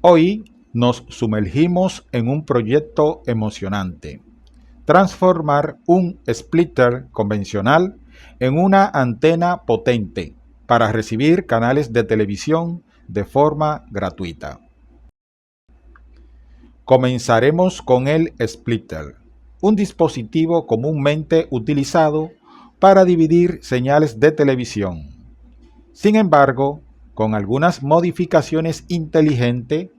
Hoy nos sumergimos en un proyecto emocionante: transformar un splitter convencional en una antena potente para recibir canales de televisión de forma gratuita. Comenzaremos con el splitter, un dispositivo comúnmente utilizado para dividir señales de televisión. Sin embargo, con algunas modificaciones inteligentes,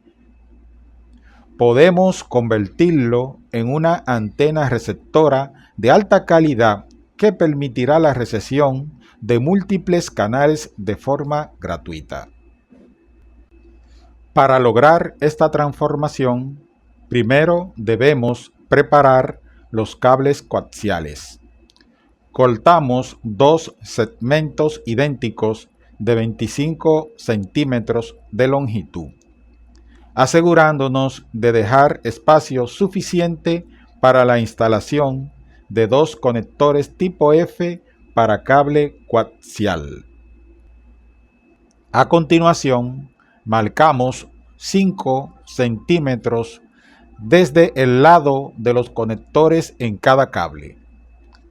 podemos convertirlo en una antena receptora de alta calidad que permitirá la recepción de múltiples canales de forma gratuita. Para lograr esta transformación, primero debemos preparar los cables coaxiales. Cortamos dos segmentos idénticos de 25 centímetros de longitud, asegurándonos de dejar espacio suficiente para la instalación de dos conectores tipo F para cable coaxial. A continuación, marcamos 5 centímetros desde el lado de los conectores en cada cable.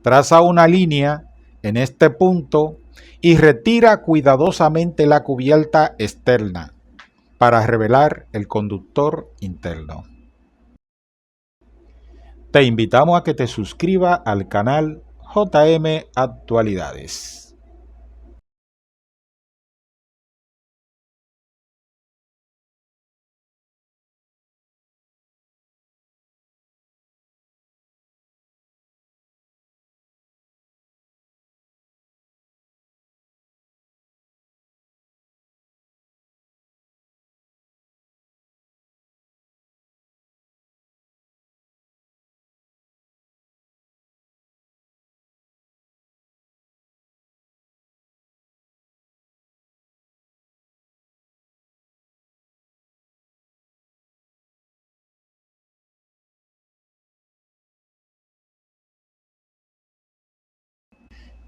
Traza una línea en este punto y retira cuidadosamente la cubierta externa para revelar el conductor interno. Te invitamos a que te suscribas al canal JM Actualidades.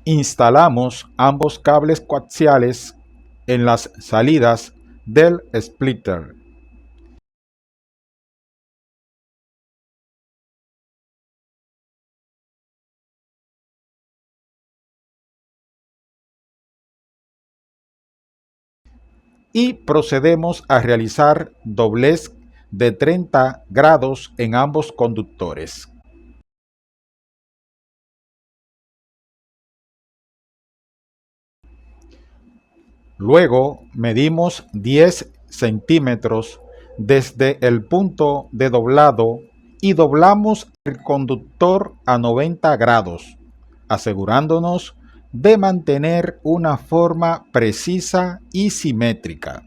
Instalamos ambos cables coaxiales en las salidas del splitter. Y procedemos a realizar doblez de 30 grados en ambos conductores. Luego medimos 10 centímetros desde el punto de doblado y doblamos el conductor a 90 grados, asegurándonos de mantener una forma precisa y simétrica.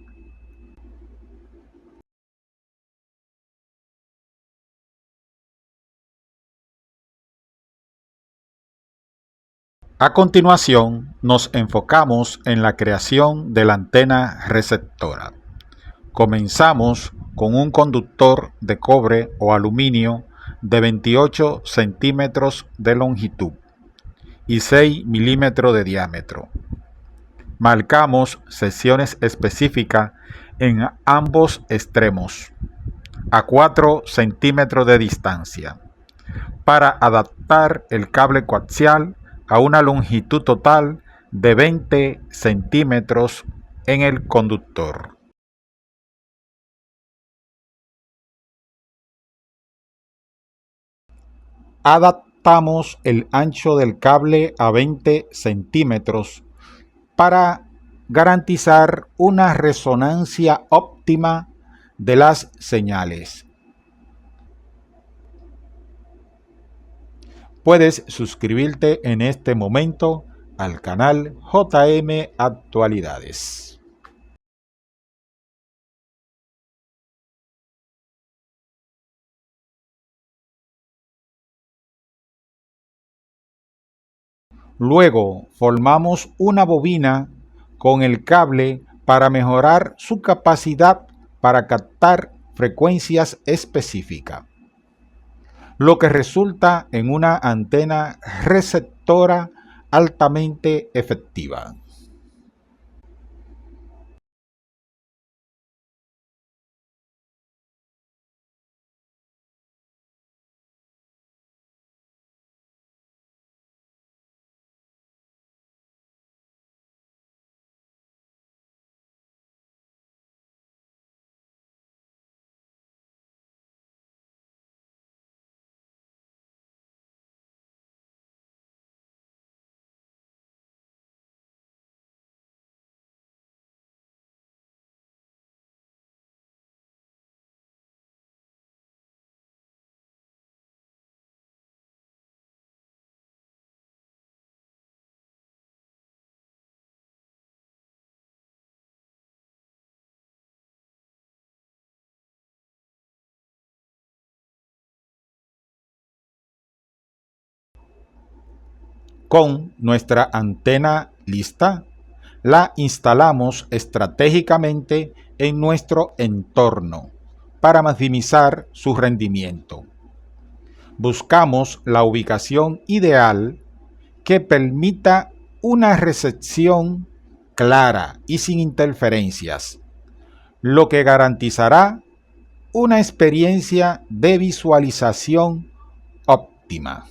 A continuación, nos enfocamos en la creación de la antena receptora. Comenzamos con un conductor de cobre o aluminio de 28 centímetros de longitud y 6 milímetros de diámetro. Marcamos secciones específicas en ambos extremos, a 4 centímetros de distancia, para adaptar el cable coaxial a una longitud total de 20 centímetros en el conductor. Adaptamos el ancho del cable a 20 centímetros para garantizar una resonancia óptima de las señales. Puedes suscribirte en este momento al canal JM Actualidades. Luego formamos una bobina con el cable para mejorar su capacidad para captar frecuencias específicas, lo que resulta en una antena receptora altamente efectiva. Con nuestra antena lista, la instalamos estratégicamente en nuestro entorno para maximizar su rendimiento. Buscamos la ubicación ideal que permita una recepción clara y sin interferencias, lo que garantizará una experiencia de visualización óptima.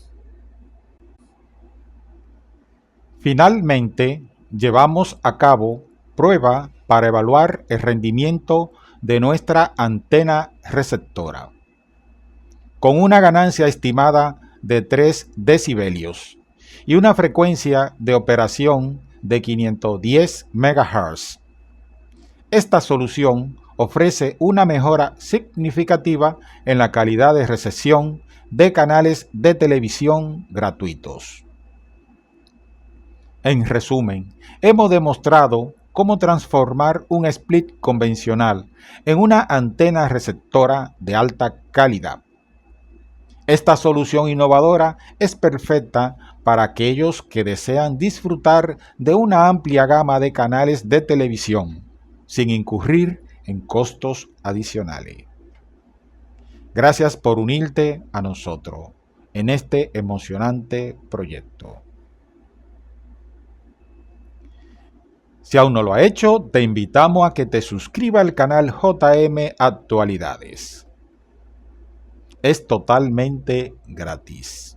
Finalmente, llevamos a cabo prueba para evaluar el rendimiento de nuestra antena receptora, con una ganancia estimada de 3 decibelios y una frecuencia de operación de 510 MHz. Esta solución ofrece una mejora significativa en la calidad de recepción de canales de televisión gratuitos. En resumen, hemos demostrado cómo transformar un split convencional en una antena receptora de alta calidad. Esta solución innovadora es perfecta para aquellos que desean disfrutar de una amplia gama de canales de televisión, sin incurrir en costos adicionales. Gracias por unirte a nosotros en este emocionante proyecto. Si aún no lo ha hecho, te invitamos a que te suscribas al canal JM Actualidades. Es totalmente gratis.